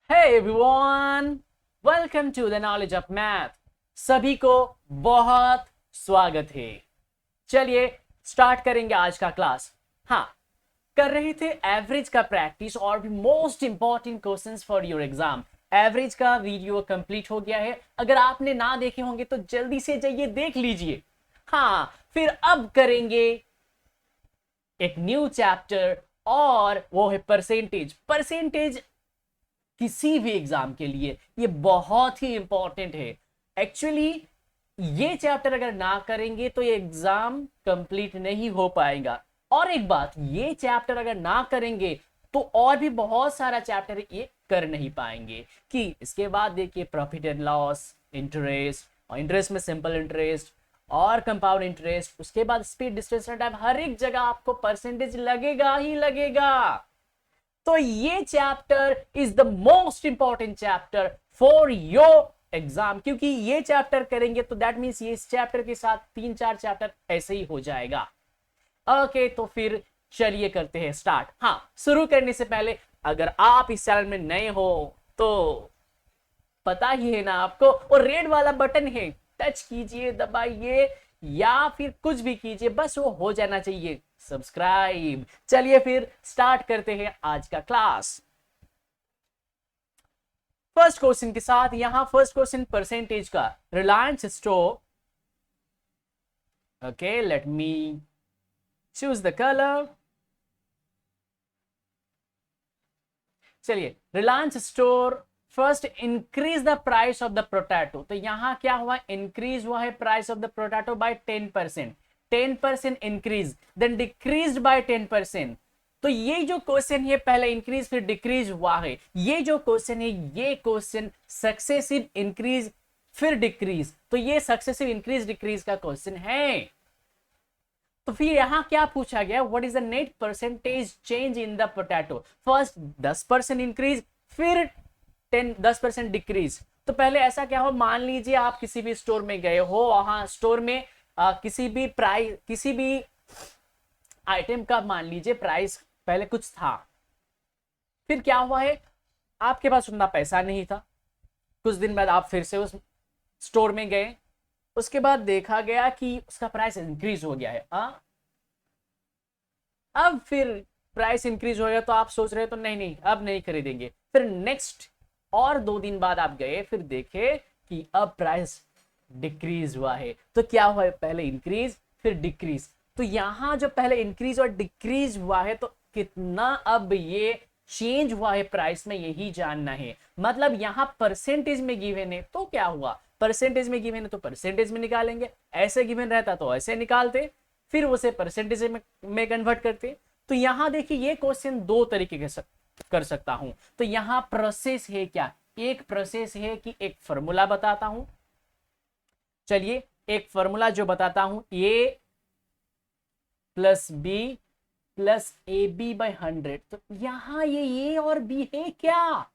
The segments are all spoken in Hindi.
Hey everyone, welcome to the knowledge of math। सभी को बहुत स्वागत है। चलिए स्टार्ट करेंगे आज का क्लास। हाँ, कर रहे थे एवरेज का प्रैक्टिस और भी most important questions for your exam. Average का वीडियो कंप्लीट हो गया है, अगर आपने ना देखे होंगे तो जल्दी से जाइए देख लीजिए। हाँ, फिर अब करेंगे एक न्यू चैप्टर और वो है परसेंटेज। परसेंटेज किसी भी एग्जाम के लिए ये बहुत ही इंपॉर्टेंट है। एक्चुअली ये चैप्टर अगर ना करेंगे तो ये एग्जाम कंप्लीट नहीं हो पाएगा। और एक बात, ये चैप्टर अगर ना करेंगे तो और भी बहुत सारा चैप्टर ये कर नहीं पाएंगे। कि इसके बाद देखिए प्रॉफिट एंड लॉस, इंटरेस्ट, और इंटरेस्ट में सिंपल इंटरेस्ट और कंपाउंड इंटरेस्ट, उसके बाद स्पीड, डिस्टेंस, टाइम, हर एक जगह आपको परसेंटेज लगेगा ही लगेगा। तो ये chapter is the most important chapter for your exam, क्योंकि ये चैप्टर करेंगे तो दैट मींस ये इस चैप्टर के साथ 3-4 चैप्टर ऐसे ही हो जाएगा। ओके, तो फिर चलिए करते हैं स्टार्ट। हाँ, शुरू करने से पहले अगर आप इस चैनल में नए हो तो पता ही है ना आपको, और रेड वाला बटन है, टच कीजिए, दबाइए या फिर कुछ भी कीजिए, बस वो हो जाना चाहिए सब्सक्राइब। चलिए फिर स्टार्ट करते हैं आज का क्लास। फर्स्ट क्वेश्चन के साथ, यहां फर्स्ट क्वेश्चन परसेंटेज का, Reliance store. Okay, let me choose the colour. चलिए, Reliance store first increase the price of the potato. तो यहां क्या हुआ, इंक्रीज हुआ है price of the potato by 10%। 10% increase, then decrease by 10%। तो ये जो क्वेश्चन है पहले इंक्रीज फिर डिक्रीज हुआ है। ये जो क्वेश्चन है ये क्वेश्चन सक्सेसिव इंक्रीज फिर डिक्रीज, तो ये सक्सेसिव इंक्रीज डिक्रीज का क्वेश्चन है। तो फिर यहां क्या पूछा गया, what is the net percentage change in the potato. First 10% increase, फिर 10% डिक्रीज। तो पहले ऐसा क्या हो, मान लीजिए आप किसी भी स्टोर में गए हो, वहां स्टोर में किसी भी प्राइस, किसी भी आइटम का मान लीजिए प्राइस पहले कुछ था, फिर क्या हुआ है, आपके पास उतना पैसा नहीं था। कुछ दिन बाद आप फिर से उस स्टोर में गए, उसके बाद देखा गया कि उसका प्राइस इंक्रीज हो गया है। अब फिर प्राइस इंक्रीज हो गया तो आप सोच रहे हो तो नहीं नहीं अब नहीं खरीदेंगे। फिर नेक्स्ट और 2 दिन बाद आप गए, फिर देखे कि अब प्राइस डिक्रीज हुआ है। तो क्या हुआ है, पहले इंक्रीज फिर डिक्रीज। तो यहां जो पहले इंक्रीज और डिक्रीज हुआ है तो कितना अब ये चेंज हुआ है प्राइस में, यही जानना है। मतलब यहां परसेंटेज में गिवन है तो क्या हुआ, परसेंटेज में गिवन है तो परसेंटेज में निकालेंगे, ऐसे गिवन रहता तो ऐसे निकालते, फिर उसे परसेंटेज में कन्वर्ट करते। तो यहां देखिए ये क्वेश्चन 2 तरीके से कर सकता हूं। तो यहां प्रोसेस है क्या, एक प्रोसेस है कि एक फॉर्मूला बताता हूं। चलिए एक फॉर्मूला जो बताता हूं, A plus B plus A B by 100। तो यहां ये ए और बी है क्या,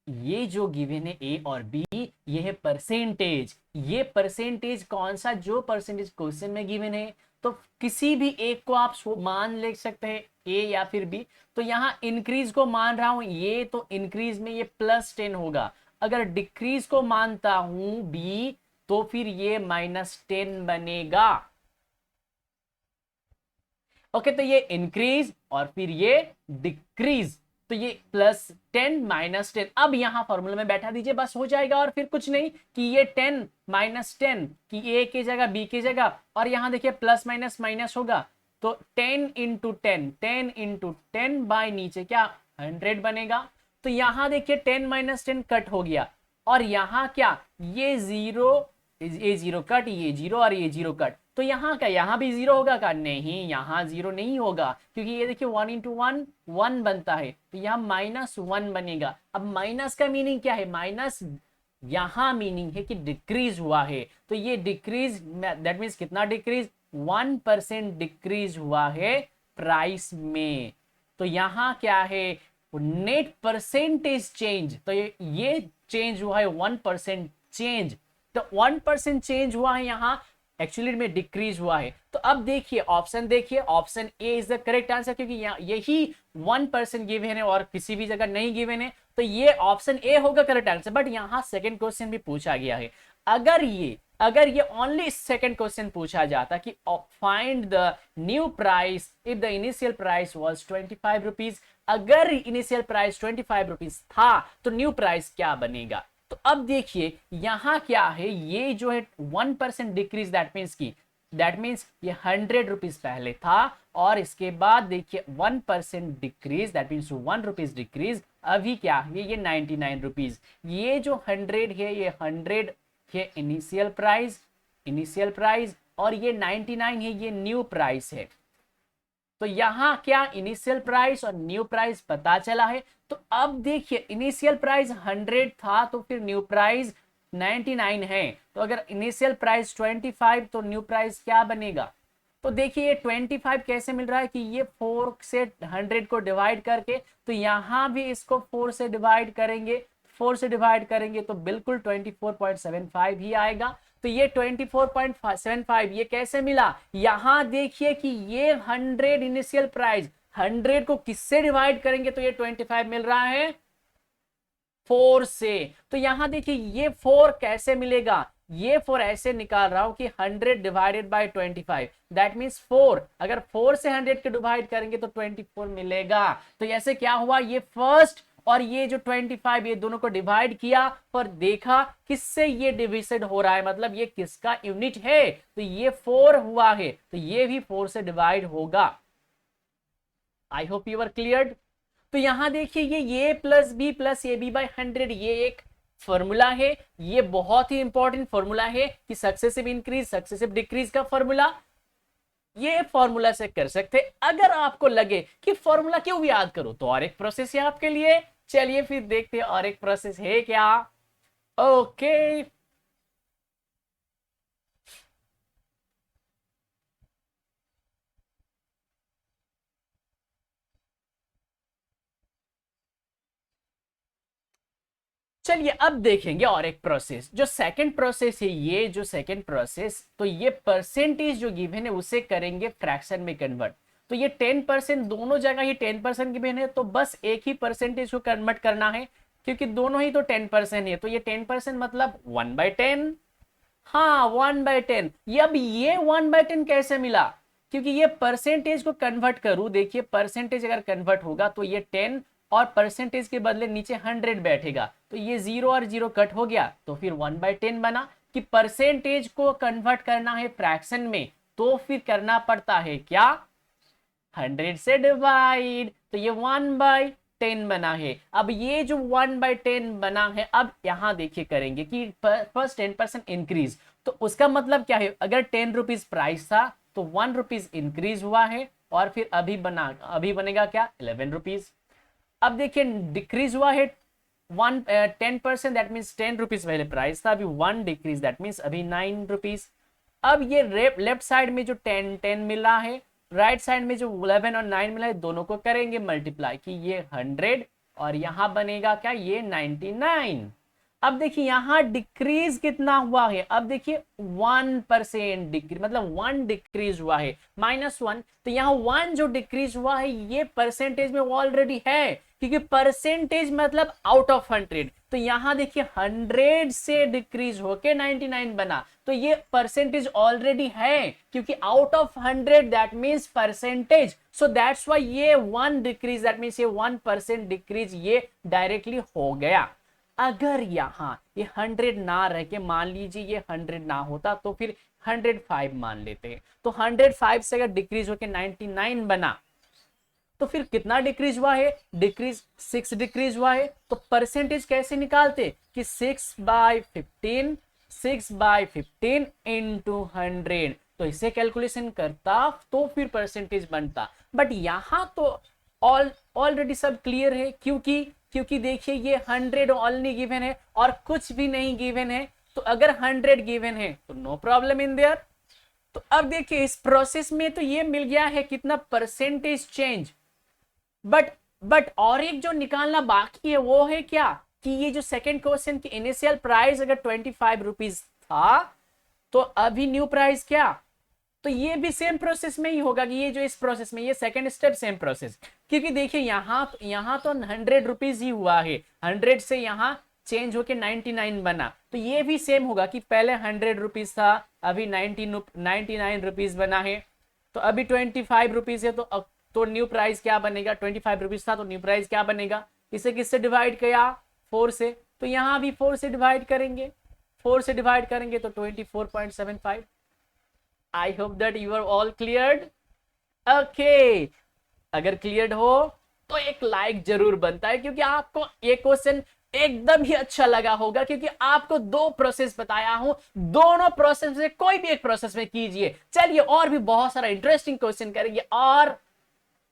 ये जो गिवन है ए और बी, ये है परसेंटेज। ये परसेंटेज कौन सा, जो परसेंटेज क्वेश्चन में गिवन है। तो किसी भी एक को आप मान ले सकते हैं, ए या फिर बी। तो यहां इंक्रीज को मान रहा हूं ये, तो इंक्रीज में ये +10 होगा। अगर डिक्रीज को मानता हूं बी, तो फिर ये -10 बनेगा। ओके, तो ये इंक्रीज और फिर ये डिक्रीज, तो ये +10 -10। अब यहां फॉर्मूला में बैठा दीजिए, बस हो जाएगा। और फिर कुछ नहीं कि ये 10 -10 की ए की जगह बी की जगह, और यहां देखिए प्लस माइनस माइनस होगा, तो 10 इंटू 10, 10 इंटू 10 बाय नीचे क्या 100 बनेगा। तो यहां देखिए 10 -10 कट हो गया, और यहां क्या, ये जीरो, ये जीरो कट, ये जीरो और ये जीरो कट। तो यहाँ का यहाँ भी जीरो होगा का, नहीं यहाँ जीरो नहीं होगा, क्योंकि ये देखिए 1 इंटू 1 1 बनता है, तो यहाँ -1 बनेगा। अब माइनस का मीनिंग क्या है, माइनस यहाँ मीनिंग है कि डिक्रीज हुआ है। तो ये डिक्रीज, दैट मीन्स कितना डिक्रीज, 1% डिक्रीज हुआ है प्राइस में। तो यहाँ क्या है, नेट परसेंटेज चेंज, तो ये चेंज हुआ है 1% चेंज। तो 1% चेंज हुआ है यहाँ, एक्चुअली में डिक्रीज हुआ है। तो अब देखिए ऑप्शन, देखिए option A is the correct answer, क्योंकि यही 1% गिवन है और किसी भी जगह नहीं गिवन है। तो ये ऑप्शन ए होगा करेक्ट आंसर। बट यहां सेकंड क्वेश्चन भी पूछा गया है, अगर ये ओनली सेकंड क्वेश्चन पूछा जाता कि find the new price if the initial price was 25 rupees, अगर इनिशियल प्राइस 25 रुपीज था तो न्यू प्राइस क्या बनेगा। तो अब देखिए यहां क्या है, ये जो है 1% डिक्रीज, दैट मीन्स ये 100 रुपीज पहले था और इसके बाद देखिए 1% decrease, that means 1 rupees decrease, अभी क्या है ये 99 रुपीज। ये जो 100 है ये 100 ये इनिशियल प्राइस और ये 99 है ये न्यू प्राइस है। तो यहां क्या इनिशियल प्राइस और न्यू प्राइस पता चला है। तो अब देखिए इनिशियल प्राइस 100 था तो फिर न्यू प्राइस 99 है, तो अगर इनिशियल प्राइस 25 तो न्यू प्राइस क्या बनेगा। तो देखिए ये 25 कैसे मिल रहा है कि ये 4 से 100 को डिवाइड करके, तो यहां भी इसको 4 से डिवाइड करेंगे तो बिल्कुल 24.75 ही आएगा। तो ये 24.75 ये कैसे मिला, यहां देखिए कि ये 100 इनिशियल प्राइस 100 को किससे डिवाइड करेंगे तो ये 25 मिल रहा है 4 से। तो यहां देखिए ये 4 कैसे मिलेगा, ये 4 ऐसे निकाल रहा हूं कि 100 डिवाइडेड बाय 25, दैट मीन्स 4, अगर 4 से 100 को डिवाइड करेंगे तो 24 मिलेगा। तो ऐसे क्या हुआ, ये फर्स्ट और ये जो 25 ये दोनों को डिवाइड किया और देखा किससे ये डिविजन हो रहा है, मतलब ये किसका यूनिट है, तो ये 4 हुआ है तो ये भी 4 से डिवाइड होगा। I hope you are cleared. तो यहां देखिए ये a plus B plus A B by 100 ये एक फॉर्मूला है, ये बहुत ही इंपॉर्टेंट फॉर्मूला है कि सक्सेसिव इंक्रीज सक्सेसिव डिक्रीज का फॉर्मूला, ये फॉर्मूला से कर सकते। अगर आपको लगे कि फॉर्मूला क्यों याद करो तो और एक प्रोसेस है आपके लिए, चलिए फिर देखते हैं और एक प्रोसेस है क्या। ओके चलिए अब देखेंगे और एक प्रोसेस, जो सेकंड प्रोसेस है, ये जो सेकंड प्रोसेस, तो ये परसेंटेज जो गिवन है उसे करेंगे फ्रैक्शन में कन्वर्ट। तो ये 10% दोनों जगह ये 10% गिवन है, तो बस एक ही परसेंटेज को कन्वर्ट करना है क्योंकि दोनों ही तो 10% है, तो ये 10% मतलब 1/10। हाँ 1/10। ये अब ये 1/10 कैसे मिला, क्योंकि ये परसेंटेज को कन्वर्ट करूं, देखिए परसेंटेज अगर कन्वर्ट होगा तो ये 10 और परसेंटेज के बदले नीचे 100 बैठेगा, तो ये 0 और 0 कट हो गया तो फिर 1/10 बना। कि परसेंटेज को कन्वर्ट करना है फ्रैक्शन में तो फिर करना पड़ता है क्या, 100 से डिवाइड, तो ये 1/10 बना है। अब ये जो 1/10 बना है, अब यहां देखिए करेंगे कि फर्स्ट 10% इंक्रीज, तो उसका मतलब क्या है, अगर 10 रुपीज प्राइस था तो 1 रुपीज इंक्रीज हुआ है और फिर अभी बनेगा क्या 11 रुपीज। अब देखिए डिक्रीज हुआ है 10%, दैट मीन्स 10 रुपीज पहले प्राइस था, अभी 1 डिक्रीज, दैट मीन्स अभी 9 रुपीज। अब ये लेफ्ट साइड में जो 10 मिला है, राइट साइड में जो 11 और 9 मिला है, दोनों को करेंगे मल्टीप्लाई कि ये 100 और यहां बनेगा क्या ये 99। अब देखिए यहां डिक्रीज कितना हुआ है, अब देखिए 1% डिक्रीज, मतलब 1 डिक्रीज हुआ है -1, तो यहां 1 जो डिक्रीज हुआ है ये परसेंटेज में ऑलरेडी है, क्योंकि परसेंटेज मतलब आउट ऑफ 100, तो यहां देखिए 100 से डिक्रीज होके 99 बना, तो ये परसेंटेज ऑलरेडी है क्योंकि out of 100 that means percentage, so that's why ये 1 डिक्रीज, दैट मींस ये 1% डिक्रीज ये डायरेक्टली हो गया। अगर यहां ये 100 ना रह के मान लीजिए ये 100 ना होता तो फिर 105 मान लेते हैं, तो 105 से अगर डिक्रीज होके 99 बना तो फिर कितना डिक्रीज हुआ है, डिक्रीज 6 डिक्रीज हुआ है। तो परसेंटेज कैसे निकालते कि 6/15 इंटू 100, तो इसे कैलकुलेशन करता तो फिर परसेंटेज बनता। बट यहां तो ऑलरेडी सब क्लियर है, क्योंकि देखिए ये 100 ओनली गिवन है और कुछ भी नहीं गिवन है, तो अगर 100 गिवन है तो नो प्रॉब्लम इन देयर। तो अब देखिए इस प्रोसेस में तो ये मिल गया है कितना परसेंटेज चेंज, बट और एक जो निकालना बाकी है वो है क्या कि ये जो सेकंड क्वेश्चन की इनिशियल प्राइस अगर 25 रुपीज था तो अभी न्यू प्राइस क्या, तो ये भी सेम प्रोसेस में ही होगा कि ये जो इस प्रोसेस में ये सेकंड स्टेप सेम प्रोसेस, क्योंकि देखिए यहाँ तो 100 रुपीज ही हुआ है, 100 से यहाँ चेंज होके 99 बना, तो ये भी सेम होगा कि पहले 100 रुपीज था, अभी 99 रुपीज बना है, तो अभी 25 रुपीज है, तो न्यू प्राइस क्या बनेगा, 25 रुपीज था तो न्यू प्राइस क्या बनेगा, इसे किससे डिवाइड किया, 4 से, तो यहाँ भी 4 से डिवाइड करेंगे, 4 से डिवाइड करेंगे तो 24.75। I hope that you are all cleared. Okay, अगर क्लियर्ड हो तो एक लाइक जरूर बनता है, क्योंकि आपको ये क्वेश्चन एकदम ही अच्छा लगा होगा, क्योंकि आपको 2 प्रोसेस बताया हूं, दोनों प्रोसेस में कोई भी एक प्रोसेस में कीजिए। चलिए और भी बहुत सारा इंटरेस्टिंग क्वेश्चन करेंगे और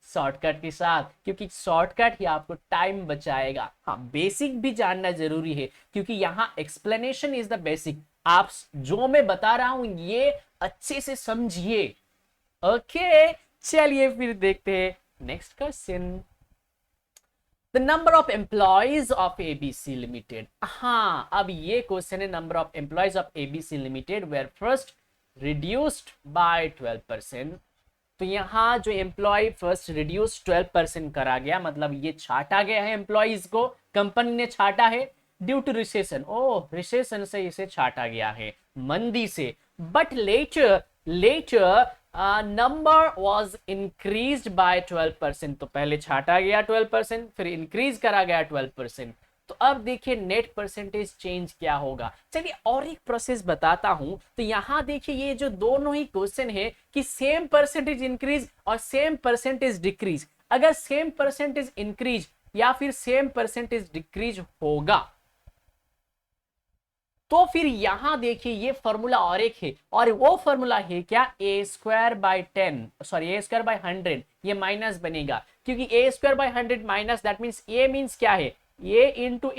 शॉर्टकट के साथ, क्योंकि शॉर्टकट ही आपको टाइम बचाएगा। हाँ, बेसिक भी जानना जरूरी है, क्योंकि यहाँ एक्सप्लेनेशन इज द बेसिक। आप जो मैं बता रहा हूं ये अच्छे से समझिए। ओके, चलिए फिर देखते हैं next question. The number of employees of ABC limited. हाँ, अब ये क्वेश्चन है, number of employees of ABC limited were first reduced by 12%। तो यहाँ जो एम्प्लॉय फर्स्ट रिड्यूस 12% करा गया, मतलब ये छाटा गया है, एम्प्लॉयज को कंपनी ने छाटा है due to recession. Oh, recession से इसे छाटा गया है, मंदी से। But later number was increased by 12%। तो पहले छाटा गया 12%, फिर इंक्रीज करा गया 12%। तो अब देखिए नेट परसेंटेज चेंज क्या होगा। चलिए और एक प्रोसेस बताता हूं। तो यहां देखिए ये जो दोनों ही क्वेश्चन है कि सेम परसेंटेज इंक्रीज और सेम परसेंटेज डिक्रीज। अगर सेम परसेंटेज इंक्रीज या फिर सेम परसेंटेज डिक्रीज होगा तो फिर यहां देखिए ये फॉर्मूला और एक है, और वो फॉर्मूला है क्या, A square by 10, sorry A square by 100, ये माइनस बनेगा, क्योंकि A square by 100 minus that means A means क्या है, ए इंटू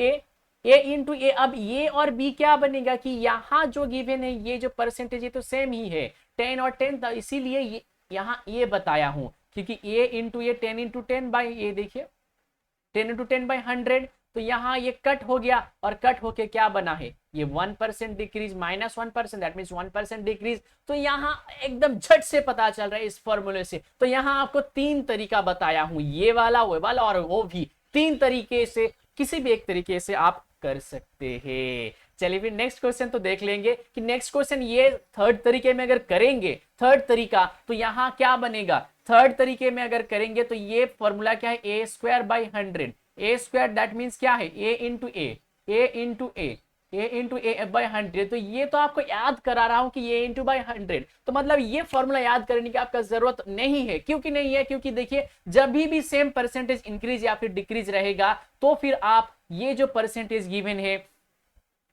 ए। अब ये और बी क्या बनेगा कि यहाँ जो गिवन है ये जो परसेंटेज है तो सेम ही है, 10 और 10, तो इसीलिए यहाँ ये बताया हूं, क्योंकि ए इंटू ए 10 इंटू 10 बाई, ये देखिए 10 इंटू 10 बाई 100, तो यहाँ ये कट हो गया, और कट होके क्या बना है, ये 1% decrease minus 1%, that means 1% decrease. तो यहाँ एकदम झट से पता चल रहा है इस फॉर्मूले से। तो यहाँ आपको 3 तरीका बताया हूं, ये वाला, वो वाला और वो भी, 3 तरीके से, किसी भी एक तरीके से आप कर सकते हैं। चलिए फिर नेक्स्ट क्वेश्चन तो देख लेंगे कि नेक्स्ट क्वेश्चन ये थर्ड तरीके में अगर करेंगे, थर्ड तरीका, तो यहाँ क्या बनेगा, थर्ड तरीके में अगर करेंगे तो ये फॉर्मूला क्या है, A square by 100, A square that means क्या है, ए इंटू ए बाई 100। तो ये तो आपको याद करा रहा हूं कि ये इंटू बाई 100, तो मतलब ये फॉर्मूला याद करने की आपका जरूरत नहीं है। क्योंकि नहीं है, क्योंकि देखिए जब भी सेम परसेंटेज इंक्रीज या फिर डिक्रीज रहेगा तो फिर आप ये जो परसेंटेज गिवन है,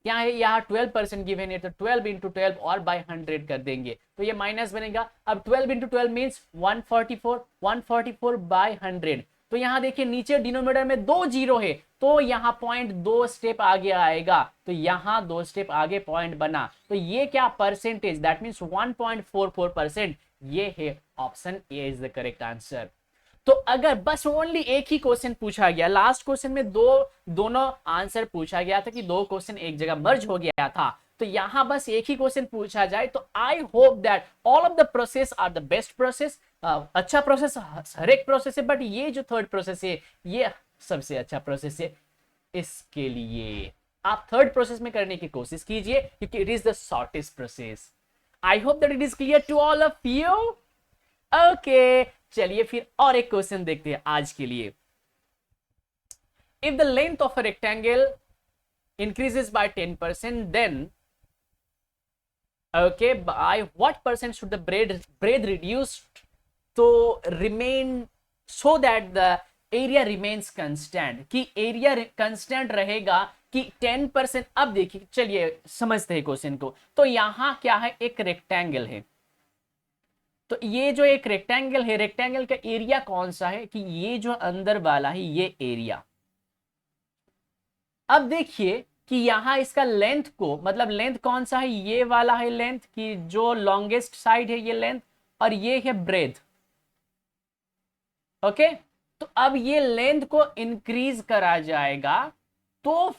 क्या है, यहाँ 12% गिवन है, तो 12 इंटू 12 और बाई 100 कर देंगे, तो ये माइनस बनेगा। अब 12 इंटू 12 मीन्स 144 बाई 100। तो यहाँ देखिए नीचे डिनोमिनेटर में 2 जीरो है, तो यहाँ पॉइंट 2 स्टेप आगे आएगा, तो यहाँ 2 स्टेप आगे पॉइंट बना, तो ये क्या परसेंटेज, दैट मीन्स 1.44%। ये है option A is the correct answer. तो अगर बस ओनली एक ही क्वेश्चन पूछा गया, लास्ट क्वेश्चन में दोनों आंसर पूछा गया था कि 2 क्वेश्चन एक जगह मर्ज हो गया था, तो यहां बस एक ही क्वेश्चन पूछा जाए, तो I hope that all of the process are the best process. अच्छा प्रोसेस हर एक प्रोसेस है, बट ये जो थर्ड प्रोसेस है ये सबसे अच्छा प्रोसेस है। इसके लिए आप थर्ड प्रोसेस में करने की कोशिश कीजिए, क्योंकि it is the shortest process. I hope that it is clear to all of you. Okay, चलिए फिर और एक क्वेश्चन देखते हैं आज के लिए। If the length of a rectangle increases by 10%, then okay, by what percent should the breadth reduced to remain so that the area remains constant, कि एरिया constant रहेगा कि 10%। अब देखिए, चलिए समझते हैं क्वेश्चन को। तो यहां क्या है, एक रेक्टेंगल है, तो ये जो एक रेक्टेंगल है, रेक्टेंगल का एरिया कौन सा है, कि ये जो अंदर वाला है ये एरिया। अब देखिए कि यहां इसका लेंथ को, मतलब लेंथ कौन सा है, ये वाला है लेंथ, कि जो लॉन्गेस्ट साइड है ये लेंथ, और ये है ब्रेथ। ओके, तो अब ये लेंथ को इंक्रीज करा जाएगा, तो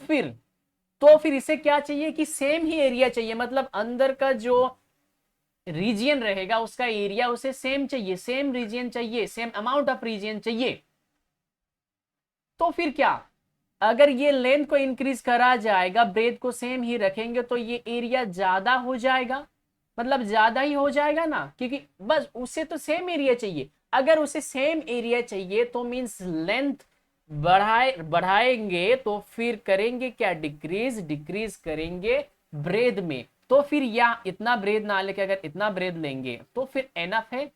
फिर इसे क्या चाहिए कि सेम ही एरिया चाहिए, मतलब अंदर का जो रीजियन रहेगा उसका एरिया उसे सेम चाहिए, सेम रीजियन चाहिए, सेम अमाउंट ऑफ रीजियन चाहिए। तो फिर क्या, अगर ये लेंथ को इंक्रीज करा जाएगा, ब्रेथ को सेम ही रखेंगे तो ये एरिया ज्यादा हो जाएगा, मतलब ज्यादा ही हो जाएगा ना, क्योंकि बस उसे तो सेम एरिया चाहिए। अगर उसे सेम एरिया चाहिए तो मींस लेंथ बढ़ाएंगे तो फिर करेंगे क्या, डिक्रीज करेंगे ब्रेथ में। तो फिर या इतना ब्रेथ ना लेके अगर इतना ब्रेथ लेंगे तो फिर एनफ है।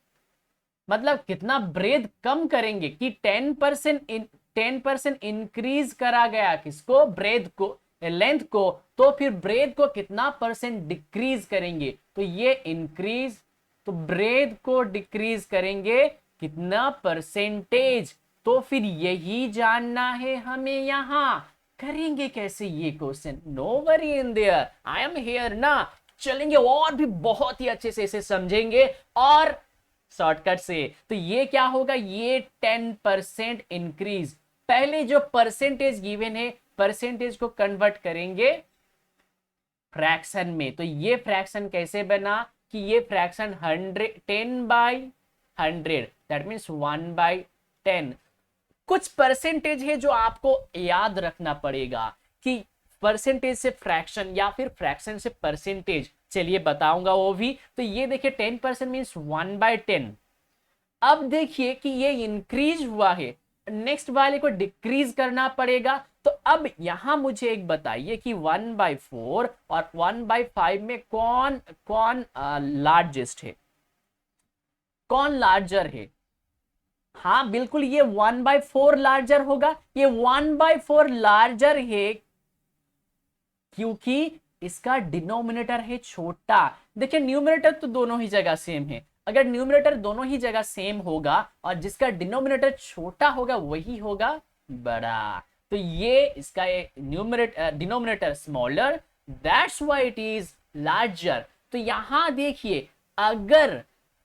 मतलब कितना ब्रेथ कम करेंगे कि 10% इंक्रीज करा गया किसको, ब्रेथ को, लेंथ को, तो फिर ब्रेथ को कितना परसेंट डिक्रीज करेंगे, तो ये इंक्रीज, तो ब्रेथ को डिक्रीज करेंगे कितना परसेंटेज, तो फिर यही जानना है हमें। यहां करेंगे कैसे ये question, no worry in there, I am here ना। चलेंगे और भी बहुत ही अच्छे से इसे समझेंगे और शॉर्टकट से। तो ये क्या होगा, ये 10% इंक्रीज, पहले जो परसेंटेज गिवन है परसेंटेज को कन्वर्ट करेंगे फ्रैक्शन में। तो ये फ्रैक्शन कैसे बना कि ये फ्रैक्शन 10/100, दैट मीन्स 1/10। कुछ परसेंटेज है जो आपको याद रखना पड़ेगा कि परसेंटेज से फ्रैक्शन या फिर फ्रैक्शन से परसेंटेज, चलिए बताऊंगा वो भी। तो ये देखिए 10% मीन्स 1/10। अब देखिए कि ये इंक्रीज हुआ है, नेक्स्ट वाले को डिक्रीज करना पड़ेगा। तो अब यहां मुझे एक बताइए कि 1/4 और 1/5 में कौन कौन लार्जेस्ट है, कौन लार्जर है। हाँ बिल्कुल, ये 1/4 लार्जर होगा, ये 1/4 लार्जर है क्योंकि इसका डिनोमिनेटर है छोटा। देखिए न्यूमरेटर तो दोनों ही जगह सेम है, अगर न्यूमरेटर दोनों ही जगह सेम होगा और जिसका डिनोमिनेटर छोटा होगा वही होगा बड़ा। तो ये इसका numerator denominator smaller, that's why it is larger. तो यहां देखिए अगर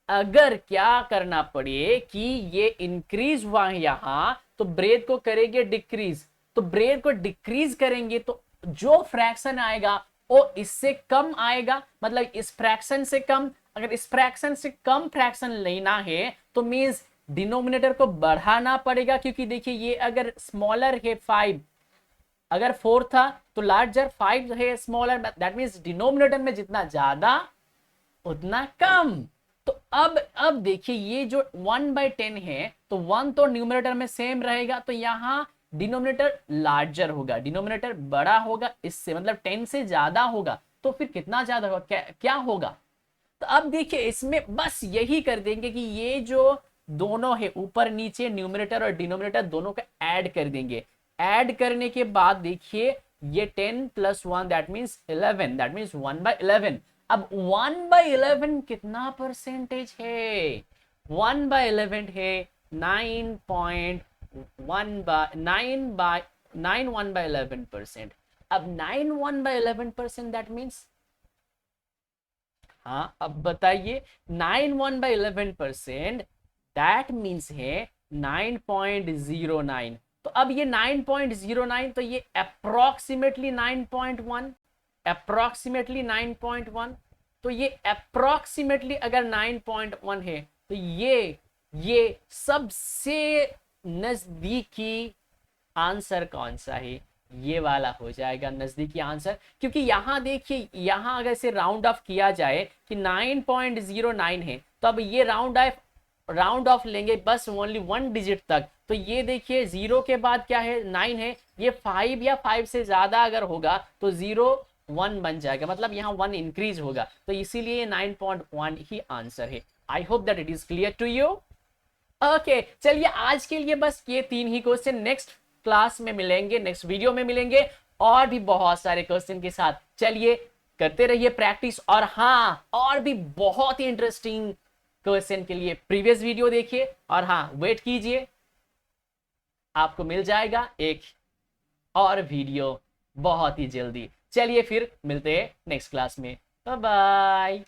अगर क्या करना पड़े कि ये इंक्रीज हुआ है यहां, तो ब्रेथ को करेंगे डिक्रीज, तो ब्रेथ को डिक्रीज करेंगे तो जो फ्रैक्शन आएगा वो इससे कम आएगा, मतलब इस फ्रैक्शन से कम। अगर इस फ्रैक्शन से कम फ्रैक्शन लेना है तो मींस डिनोमिनेटर को बढ़ाना पड़ेगा, क्योंकि देखिए ये अगर स्मॉलर है 5, अगर 4 था तो लार्जर, 5 है स्मॉलर, दैट मींस डिनोमिनेटर में जितना ज्यादा उतना कम। तो अब देखिए ये जो 1/10 है तो 1 तो न्यूमरेटर में सेम रहेगा, तो यहां डिनोमिनेटर लार्जर होगा, डिनोमिनेटर बड़ा होगा इससे, मतलब 10 से ज्यादा होगा। तो फिर कितना ज्यादा होगा, क्या होगा। तो अब देखिए इसमें बस यही कर देंगे कि ये जो दोनों है ऊपर नीचे, न्यूमरेटर और डिनोमिनेटर दोनों का ऐड कर देंगे। ऐड करने के बाद देखिए ये 10 + 1 दैट मीन्स 11, दैट मीन्स 1/11। अब 1/11 कितना परसेंटेज है, 1/11 है 9.1/11%। अब 9 1/11% दैट मीन्स, हाँ अब बताइए 9 1/11% दैट मीन्स है 9.09। तो अब ये 9.09, तो ये अप्रोक्सीमेटली 9.1, अप्रोक्सीमेटली 9.1। तो ये अप्रोक्सीमेटली अगर 9.1 है तो ये सबसे नजदीकी आंसर कौन सा है, ये वाला हो जाएगा नजदीकी आंसर। क्योंकि यहां देखिए यहां अगर इसे राउंड ऑफ किया जाए कि 9.09 है तो अब ये राउंड ऑफ लेंगे बस ओनली 1 डिजिट तक। तो ये देखिए 0 के बाद क्या है 9 है, ये 5 या 5 से ज्यादा अगर होगा तो 0 1 बन जाएगा, मतलब यहाँ 1 इंक्रीज होगा। तो इसीलिए ये 9.1 ही आंसर है। I hope that it is clear to you. Okay चलिए आज के लिए बस ये 3 ही क्वेश्चन, नेक्स्ट क्लास में मिलेंगे, नेक्स्ट वीडियो में मिलेंगे और भी बहुत सारे क्वेश्चन के साथ। चलिए करते रहिए प्रैक्टिस, और हाँ और भी बहुत ही इंटरेस्टिंग क्वेश्चन के लिए प्रीवियस वीडियो देखिए, और हाँ वेट कीजिए आपको मिल जाएगा एक और वीडियो बहुत ही जल्दी। चलिए फिर मिलते हैं नेक्स्ट क्लास में, बाय बाय।